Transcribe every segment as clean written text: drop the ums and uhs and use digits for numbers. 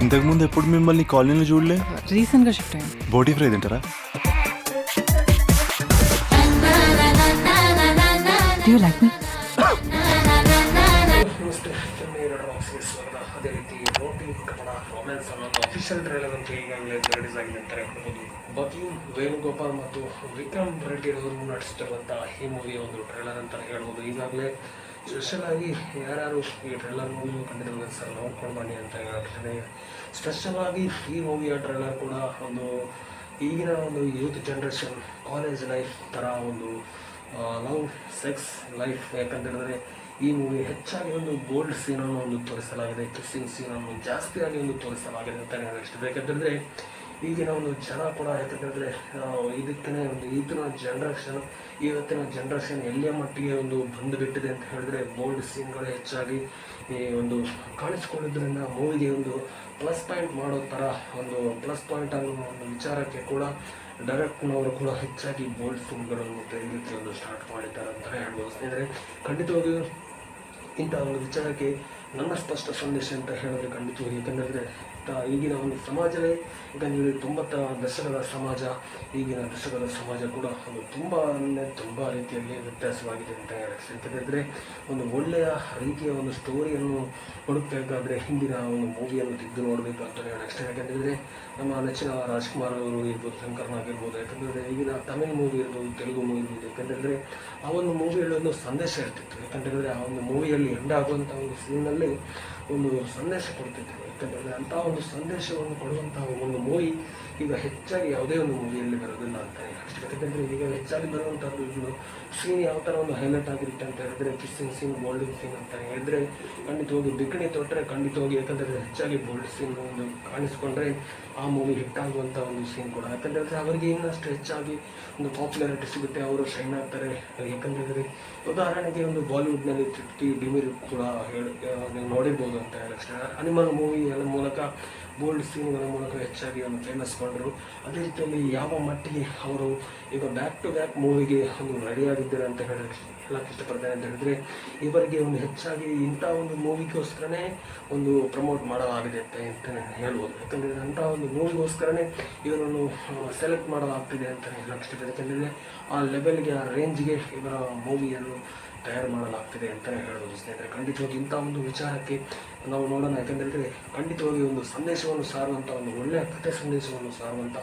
ఇంతకుముందు ఎప్పుడు మిమ్మల్ని కాలనీలో చూడలే. రీసెంట్గా షిఫ్ట్ అయ్యాను. బోటీ ఫ్రై తింటారా? డూ యూ లైక్ మీ? ನಮಸ್ತೆ, ಅದೇ ರೀತಿ ರೋಟಿ ಕನ್ನಡ ರೊಮ್ಯಾನ್ಸ್ ಅನ್ನೋದು ಅಫಿಷಿಯಲ್ ಟ್ರೈಲರ್ ಅಂತ ಈಗಾಗಲೇ ರಿಲೀಸ್ ಆಗಿದೆ ಅಂತ ಹೇಳ್ಬೋದು. ಬದ್ಲೂನ್ ವೇಣುಗೋಪಾಲ್ ಮತ್ತು ವಿಕ್ರಮ್ ರೆಡ್ಡಿ ಅವರು ನಟಿಸ್ತಿರುವಂಥ ಈ ಮೂವಿಯ ಒಂದು ಟ್ರೈಲರ್ ಅಂತ ಹೇಳ್ಬೋದು. ಈಗಾಗಲೇ ಸ್ಪೆಷಲ್ ಆಗಿ ಯಾರ್ಯಾರು ಈ ಟ್ರೈಲರ್ ಮೂವಿ ಕಂಡಿದ್ದಾರೆ ಸರ್ ನೋಡ್ಕೊಂಡು ಬನ್ನಿ ಅಂತ ಹೇಳ್ತೀನಿ. ಸ್ಪೆಷಲ್ ಆಗಿ ಈ ಮೂವಿಯ ಟ್ರೈಲರ್ ಕೂಡ ಒಂದು ಈಗಿನ ಒಂದು ಯೂತ್ ಜನ್ರೇಷನ್ ಕಾಲೇಜ್ ಲೈಫ್ ಥರ ಒಂದು ಲವ್ ಸೆಕ್ಸ್ ಲೈಫ್. ಯಾಕಂತೇಳಿದ್ರೆ ಈ ಮೂವಿ ಹೆಚ್ಚಾಗಿ ಒಂದು ಬೋಲ್ಡ್ ಸೀನನ್ನು ಒಂದು ತೋರಿಸಲಾಗಿದೆ, ಕಿಸ್ಸಿಂಗ್ ಸೀನನ್ನು ಜಾಸ್ತಿಯಾಗಿ ಒಂದು ತೋರಿಸಲಾಗಿದೆ ಅಂತ ಹೇಳಬೇಕು. ಯಾಕಂತಂದರೆ ಈಗಿನ ಒಂದು ಜನ ಕೂಡ ಯಾಕಂತಂದರೆ ಇದಕ್ಕೇ ಒಂದು ಇವತ್ತಿನ ಜನ್ರೇಷನ್ ಎಲ್ಲಿಯ ಮಟ್ಟಿಗೆ ಒಂದು ಬಂದುಬಿಟ್ಟಿದೆ ಅಂತ ಹೇಳಿದ್ರೆ ಬೋಲ್ಡ್ ಸೀನ್ಗಳು ಹೆಚ್ಚಾಗಿ ಈ ಒಂದು ಕಾಣಿಸ್ಕೊಂಡಿದ್ದರಿಂದ ಮೂವಿಗೆ ಒಂದು ಪ್ಲಸ್ ಪಾಯಿಂಟ್ ಮಾಡೋ ಥರ ಒಂದು ಪ್ಲಸ್ ಪಾಯಿಂಟ್ ಅನ್ನೋ ಒಂದು ವಿಚಾರಕ್ಕೆ ಕೂಡ ಡೈರೆಕ್ಟ್ನವರು ಕೂಡ ಹೆಚ್ಚಾಗಿ ಬೋಲ್ಡ್ ಸೀನ್ಗಳನ್ನು ತೆಗೆಯಲಿಕ್ಕೆ ಒಂದು ಸ್ಟಾರ್ಟ್ ಮಾಡಿದ್ದಾರೆ ಅಂತ ಹೇಳ್ಬೋದು. ಸ್ನೇಹಿತರೆ, ಖಂಡಿತವಾಗಿಯೂ ಇಂಥ ಒಂದು ವಿಚಾರಕ್ಕೆ ನನ್ನ ಸ್ಪಷ್ಟ ಸಂದೇಶ ಅಂತ ಹೇಳಿದ್ರೆ ಖಂಡಿತವಾಗಿ. ಯಾಕಂದರೆ ಈಗಿನ ಒಂದು ಸಮಾಜವೇ ಯಾಕಂದರೆ 90 ದಶಕದ ಸಮಾಜ ಈಗಿನ ದಶಕದ ಸಮಾಜ ಕೂಡ ಒಂದು ತುಂಬ ರೀತಿಯಲ್ಲಿ ವ್ಯತ್ಯಾಸವಾಗಿದೆ ಅಂತ ಹೇಳಕ್ಕೆ. ಯಾಕಂದರೆ ಒಂದು ಒಳ್ಳೆಯ ರೀತಿಯ ಒಂದು ಸ್ಟೋರಿಯನ್ನು ಹುಡುಕಬೇಕಾದ್ರೆ ಹಿಂದಿನ ಒಂದು ಮೂವಿಯನ್ನು ತೆಗೆದು ನೋಡಬೇಕು ಅಂತ ಹೇಳಕ್ಕೆ. ಯಾಕಂದರೆ ನಮ್ಮ ನೆಚ್ಚಿನ ರಾಜ್ಕುಮಾರ್ ಅವರು ಇರ್ಬೋದು, ಶಂಕರ್ನಾಗ್ ಆಗಿರ್ಬೋದು. ಯಾಕಂದರೆ ಈಗಿನ ತಮಿಳ್ ಮೂವಿ ಇರ್ಬೋದು, ತೆಲುಗು ಮೂವಿ ಇರ್ಬೋದು. ಯಾಕಂದರೆ ಆ ಒಂದು ಮೂವಿಯಲ್ಲಿ ಒಂದು ಸಂದೇಶ ಇರ್ತಿತ್ತು. ಯಾಕಂತೇಳಿದ್ರೆ ಆ ಒಂದು ಮೂವಿಯಲ್ಲಿ ಎಂಡ್ ಆಗುವಂಥ ಒಂದು ಸೀನಲ್ಲಿ ಒಂದು ಸಂದೇಶ ಕೊಡ್ತಿತ್ತು. ಯಾಕಂತೇಳಿದ್ರೆ ಅಂಥ ಒಂದು ಸಂದೇಶವನ್ನು ಕೊಡುವಂಥ ಒಂದು ಮೂವಿ ಈಗ ಹೆಚ್ಚಾಗಿ ಯಾವುದೇ ಒಂದು ಮೂವಿಯಲ್ಲಿ ಬರೋದಿಲ್ಲ ಅಂತ ಹೇಳಿ. ಯಾಕಂದರೆ ಈಗ ಹೆಚ್ಚಾಗಿ ಬರುವಂಥದ್ದು ಒಂದು ಸೀನ್ ಯಾವ ಥರ ಒಂದು ಹೈಲೈಟ್ ಆಗಿರುತ್ತೆ ಅಂತ ಹೇಳಿದ್ರೆ ಕಿಸ್ಸಿಂಗ್ ಸೀನ್, ಬೋಲ್ಡಿಂಗ್ ಸೀನ್ ಅಂತ ಹೇಳಿದ್ರೆ ಖಂಡಿತವಾಗಿ ಬಿಕಿನಿ ತೊಟ್ಟರೆ ಖಂಡಿತವಾಗಿ. ಯಾಕಂದರೆ ಹೆಚ್ಚಾಗಿ ಬೋಲ್ಡ್ ಸೀನ್ ಒಂದು ಕಾಣಿಸ್ಕೊಂಡ್ರೆ ಆ ಮೂವಿ ಹಿಟ್ ಆಗುವಂಥ ಒಂದು ಸೀನ್ ಕೂಡ. ಯಾಕಂದರೆ ಅವರಿಗೆ ಇನ್ನಷ್ಟು ಹೆಚ್ಚಾಗಿ ಒಂದು ಪಾಪ್ಯುಲಾರಿಟಿ ಸಿಗುತ್ತೆ, ಅವರು ಶೈನ್ ಆಗ್ತಾರೆ. ಯಾಕಂದರೆ ಉದಾಹರಣೆಗೆ ಒಂದು ಬಾಲಿವುಡ್ನಲ್ಲಿ ತೃಪ್ತಿ ಡಿಮಿರ್ ಕೂಡ ನೀವು ನೋಡಿರ್ಬೋದು ಅಂತ ಹೇಳಿ. ಅನಿಮಲ್ ಮೂವಿ ಮೂಲಕ ಬೋಲ್ಡ್ ಸೀನ್ಗಳ ಮೂಲಕ ಹೆಚ್ಚಾಗಿ ಒಂದು ಫೇಮಸ್ ಮಾಡಿದ್ರು. ಅದೇ ರೀತಿಯಲ್ಲಿ ಯಾವ ಮಟ್ಟಿಗೆ ಅವರು ಈಗ ಬ್ಯಾಕ್ ಟು ಬ್ಯಾಕ್ ಮೂವಿಗೆ ಒಂದು ರೆಡಿಯಾಗಿದ್ದಾರೆ ಅಂತ ಹೇಳಕ್ಕೆ ಇಷ್ಟಪಡ್ತಾರೆ ಅಂತ ಹೇಳಿದ್ರೆ ಇವರಿಗೆ ಒಂದು ಹೆಚ್ಚಾಗಿ ಇಂಥ ಒಂದು ಮೂವಿಗೋಸ್ಕರನೇ ಒಂದು ಪ್ರಮೋಟ್ ಮಾಡಲಾಗಿದೆ ಅಂತ ಹೇಳ್ಬೋದು. ಯಾಕಂದರೆ ಅಂಥ ಒಂದು ಮೂವಿಗೋಸ್ಕರನೇ ಇವರನ್ನು ಸೆಲೆಕ್ಟ್ ಮಾಡಲಾಗ್ತಿದೆ ಅಂತ ಹೇಳಕ್ಕೆ ಇಷ್ಟಪಡ್ತಾರೆ. ಯಾಕಂದರೆ ಆ ಲೆವೆಲ್ಗೆ, ಆ ರೇಂಜ್ಗೆ ಇವರ ಮೂವಿಯನ್ನು ತಯಾರು ಮಾಡಲಾಗ್ತಿದೆ ಅಂತಲೇ ಹೇಳ್ಬೋದು. ಸ್ನೇಹಿತರೆ, ಖಂಡಿತವಾಗಿ ಇಂಥ ಒಂದು ವಿಚಾರಕ್ಕೆ ನಾವು ನೋಡೋಣ. ಯಾಕಂದರೆ ಖಂಡಿತವಾಗಿ ಒಂದು ಸಂದೇಶವನ್ನು ಸಾರುವಂಥ ಒಂದು ಒಳ್ಳೆಯ ಕಥೆ ಸಂದೇಶವನ್ನು ಸಾರುವಂಥ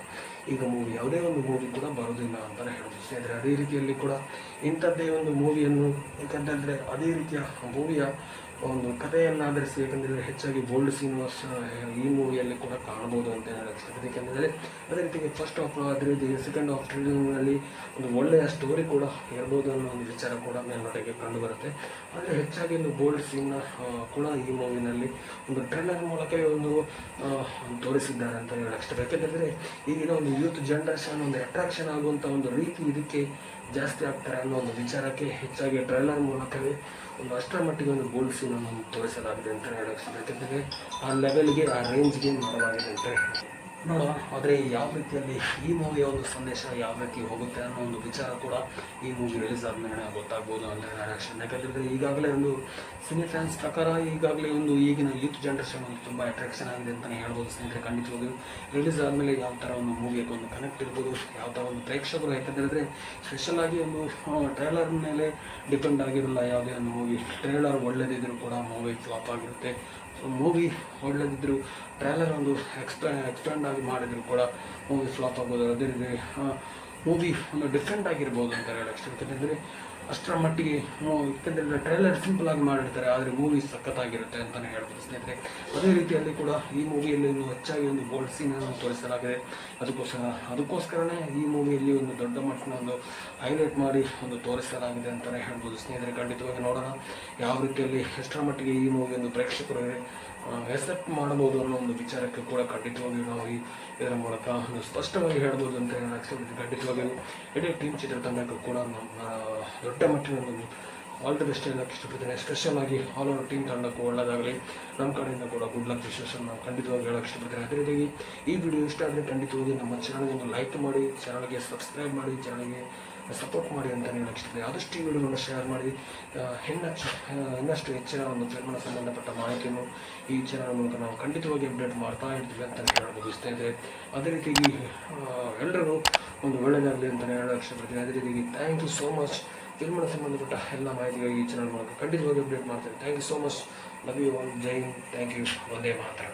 ಈಗ ಮೂವಿ ಯಾವುದೇ ಒಂದು ಮೂವಿ ಕೂಡ ಬರೋದಿಲ್ಲ ಅಂತಲೇ ಹೇಳ್ಬೋದು. ಸ್ನೇಹಿತರೆ, ಅದೇ ರೀತಿಯಲ್ಲಿ ಕೂಡ ಇಂಥದ್ದೇ ಒಂದು ಮೂವಿಯನ್ನು ಯಾಕಂತಂದರೆ ಅದೇ ರೀತಿಯ ಮೂವಿಯ ಒಂದು ಕಥೆಯನ್ನು ಆಧರಿಸಿ ಯಾಕಂದರೆ ಹೆಚ್ಚಾಗಿ ಬೋಲ್ಡ್ ಸೀನ್ಸ್ ಈ ಮೂವಿಯಲ್ಲಿ ಕೂಡ ಕಾಣ್ಬೋದು ಅಂತ ಹೇಳಕ್ಕೆ. ಯಾಕೆಂದರೆ ಅದೇ ರೀತಿಗೆ ಫಸ್ಟ್ ಹಾಫ್ ಅದೇ ರೀತಿ ಸೆಕೆಂಡ್ ಹಾಫ್ ಟ್ರೈಲರ್ನಲ್ಲಿ ಒಂದು ಒಳ್ಳೆಯ ಸ್ಟೋರಿ ಕೂಡ ಇರ್ಬೋದು ಅನ್ನೋ ಒಂದು ವಿಚಾರ ಕೂಡ ಮೇಲ್ನೋಟಕ್ಕೆ ಕಂಡುಬರುತ್ತೆ. ಆದರೆ ಹೆಚ್ಚಾಗಿ ಒಂದು ಬೋಲ್ಡ್ ಸೀನ್ನ ಕೂಡ ಈ ಮೂವಿನಲ್ಲಿ ಒಂದು ಟ್ರೈಲರ್ ಮೂಲಕವೇ ಒಂದು ತೋರಿಸಿದ್ದಾರೆ ಅಂತ ಹೇಳಕ್ಕೆ. ಯಾಕೆಂದರೆ ಈಗಿನ ಒಂದು ಯೂತ್ ಜನ್ರೇಷನ್ ಒಂದು ಅಟ್ರಾಕ್ಷನ್ ಆಗುವಂಥ ಒಂದು ರೀತಿ ಇದಕ್ಕೆ ಜಾಸ್ತಿ ಆಗ್ತಾರೆ ಅನ್ನೋ ಒಂದು ವಿಚಾರಕ್ಕೆ ಹೆಚ್ಚಾಗಿ ಟ್ರೈಲರ್ ಮೂಲಕವೇ ಒಂದು ಅಷ್ಟರ ಮಟ್ಟಿಗೆ ಒಂದು ಬೋಲ್ಡ್ ಸೀನನ್ನು ತೋರಿಸಲಾಗಿದೆ ಅಂತ ಹೇಳಕ್ಕೆ. ಯಾಕೆಂದರೆ ಆ ಲೆವೆಲ್ಗೆ, ಆ ರೇಂಜ್ಗೆ ಮಾಡಲಾಗಿದೆ ಅಂತ ನೋಡುವ. ಆದರೆ ಯಾವ ರೀತಿಯಲ್ಲಿ ಈ ಮೂವಿಯ ಒಂದು ಸಂದೇಶ ಯಾವ ರೀತಿ ಹೋಗುತ್ತೆ ಅನ್ನೋ ಒಂದು ವಿಚಾರ ಕೂಡ ಈ ಮೂವಿ ರಿಲೀಸ್ ಆದಮೇಲೆ ಗೊತ್ತಾಗ್ಬೋದು ಅಂತ ಹೇಳಕ್ಕೆ. ಯಾಕಂದರೆ ಈಗಾಗಲೇ ಒಂದು ಸಿನಿ ಫ್ಯಾನ್ಸ್ ಪ್ರಕಾರ ಈಗಾಗಲೇ ಒಂದು ಈಗಿನ ಯೂತ್ ಜನ್ರೇಷನ್ ಒಂದು ತುಂಬ ಅಟ್ರಾಕ್ಷನ್ ಆಗಿದೆ ಅಂತಲೇ ಹೇಳ್ಬೋದು. ಸ್ನೇಹಿತರೆ, ಖಂಡಿತವಾಗಿ ರಿಲೀಸ್ ಆದಮೇಲೆ ಯಾವ ಥರ ಒಂದು ಮೂವಿಗೆ ಒಂದು ಕನೆಕ್ಟ್ ಇರ್ಬೋದು, ಯಾವ ಥರ ಒಂದು ಪ್ರೇಕ್ಷಕರು. ಯಾಕಂತೇಳಿದ್ರೆ ಸ್ಪೆಷಲಾಗಿ ಒಂದು ಟ್ರೈಲರ್ ಮೇಲೆ ಡಿಪೆಂಡ್ ಆಗಿರಲ್ಲ ಯಾವುದೇ ಒಂದು ಮೂವಿ. ಟ್ರೈಲರ್ ಒಳ್ಳೆದಿದ್ದರೂ ಕೂಡ ಮೂವಿ ಫ್ಲಾಪ್ ಆಗಿರುತ್ತೆ. ಮೂವಿ ಒಳ್ಳೆದಿದ್ದರೂ ಟ್ರೈಲರ್ ಒಂದು ಎಕ್ಸ್ಪ್ಯಾಂಡ್ ಆಗಿ ಮಾಡಿದ್ರು ಕೂಡ ಮೂವಿ ಫ್ಲಾಪ್ ಆಗ್ಬೋದು. ಅದೇ ರೀತಿ ಮೂವಿ ಒಂದು ಡಿಫ್ರೆಂಟ್ ಆಗಿರ್ಬೋದು ಅಂತ ಹೇಳಕ್ಕೆ. ಯಾಕಂದರೆ ಅಷ್ಟರ ಮಟ್ಟಿಗೆ ಯಾಕಂದರೆ ಟ್ರೈಲರ್ ಸಿಂಪಲ್ ಆಗಿ ಮಾಡಿರ್ತಾರೆ, ಆದರೆ ಮೂವಿ ಸಖತ್ತಾಗಿರುತ್ತೆ ಅಂತಲೇ ಹೇಳ್ಬೋದು. ಸ್ನೇಹಿತರೆ, ಅದೇ ರೀತಿಯಲ್ಲಿ ಕೂಡ ಈ ಮೂವಿಯಲ್ಲಿ ಒಂದು ಹೆಚ್ಚಾಗಿ ಒಂದು ಬೋಲ್ಡ್ ಸೀನನ್ನು ತೋರಿಸಲಾಗಿದೆ. ಅದಕ್ಕೋಸ್ಕರನೇ ಈ ಮೂವಿಯಲ್ಲಿ ಒಂದು ದೊಡ್ಡ ಮಟ್ಟನ ಒಂದು ಹೈಲೈಟ್ ಮಾಡಿ ಒಂದು ತೋರಿಸಲಾಗಿದೆ ಅಂತಲೇ ಹೇಳ್ಬೋದು. ಸ್ನೇಹಿತರೆ, ಖಂಡಿತವಾಗಿ ನೋಡೋಣ ಯಾವ ರೀತಿಯಲ್ಲಿ ಎಷ್ಟರ ಮಟ್ಟಿಗೆ ಈ ಮೂವಿ ಒಂದು ಪ್ರೇಕ್ಷಕರು ಎಕ್ಸೆಪ್ಟ್ ಮಾಡಬಹುದು ಅನ್ನೋ ಒಂದು ವಿಚಾರಕ್ಕೆ ಕೂಡ ಖಂಡಿತವಾಗಿ ನಾವು ಇದರ ಮೂಲಕ ಒಂದು ಸ್ಪಷ್ಟವಾಗಿ ಹೇಳ್ಬೋದು ಅಂತ ಹೇಳಕ್ಕೆ. ಖಂಡಿತವಾಗಿ ಇಡೀ ಟೀಮ್ ಚಿತ್ರತಂಡಕ್ಕೂ ಕೂಡ ದೊಡ್ಡ ಮಟ್ಟಿನ ಒಂದು ಆಲ್ ದಿ ಬೆಸ್ಟ್ ಹೇಳಕ್ಕೆ ಇಷ್ಟಪಡ್ತೇನೆ. ಸ್ಪೆಷಲ್ ಆಗಿ ಆಲ್ ಓವರ್ ಟೀಮ್ ತಂಡಕ್ಕೂ ಒಳ್ಳೆಯದಾಗಲಿ, ನಮ್ಮ ಕಡೆಯಿಂದ ಕೂಡ ಗುಡ್ ಲಕ್ ವಿಶೇಷನ್ ನಾವು ಖಂಡಿತವಾಗಿ ಹೇಳಕ್ಕೆ ಇಷ್ಟಪಡ್ತೇನೆ. ಅದೇ ರೀತಿಯಾಗಿ ಈ ವಿಡಿಯೋ ಇಷ್ಟ ಆದರೆ ಖಂಡಿತವಾಗಿ ನಮ್ಮ ಚಾನಲ್ಗೆ ಒಂದು ಲೈಕ್ ಮಾಡಿ, ಚಾನಲ್ಗೆ ಸಬ್ಸ್ಕ್ರೈಬ್ ಮಾಡಿ, ಚಾನಲ್ಗೆ ಸಪೋರ್ಟ್ ಮಾಡಿ ಅಂತ ಹೇಳಕ್ಕೆ ಆದಷ್ಟು ಈ ವಿಡಿಯೋವನ್ನು ಶೇರ್ ಮಾಡಿ ಇನ್ನಷ್ಟು ಹೆಚ್ಚಿನ ಒಂದು ಫಿಲ್ಮ್ನ ಸಂಬಂಧಪಟ್ಟ ಮಾಹಿತಿಯನ್ನು ಈ ಚಾನಲ್ ಮೂಲಕ ನಾವು ಖಂಡಿತವಾಗಿ ಅಪ್ಡೇಟ್ ಮಾಡ್ತಾ ಇರ್ತೀವಿ ಅಂತ ಹೇಳೋದು ಬಯಸ್ತಾ ಇದ್ದೆ. ಅದೇ ರೀತಿಯಾಗಿ ಎಲ್ಲರಿಗೂ ಒಂದು ಒಳ್ಳೆಯದಾಗಲಿ ಅಂತಲೇ ಹೇಳೋಕ್ಕೆ ಇಷ್ಟಪಡ್ತೀನಿ. ಅದೇ ರೀತಿಯಾಗಿ ಥ್ಯಾಂಕ್ ಯು ಸೋ ಮಚ್. ಫಿಲ್ಮ್ನ ಸಂಬಂಧಪಟ್ಟ ಎಲ್ಲ ಮಾಹಿತಿಗಾಗಿ ಈ ಚಾನಲ್ ಮೂಲಕ ಖಂಡಿತವಾಗಿ ಅಪ್ಡೇಟ್ ಮಾಡ್ತೀನಿ. Thank you so much. Love you all. ಜೈ ಹಿಂದ್. Thank you. ಒಂದೇ ಮಾತ್ರ.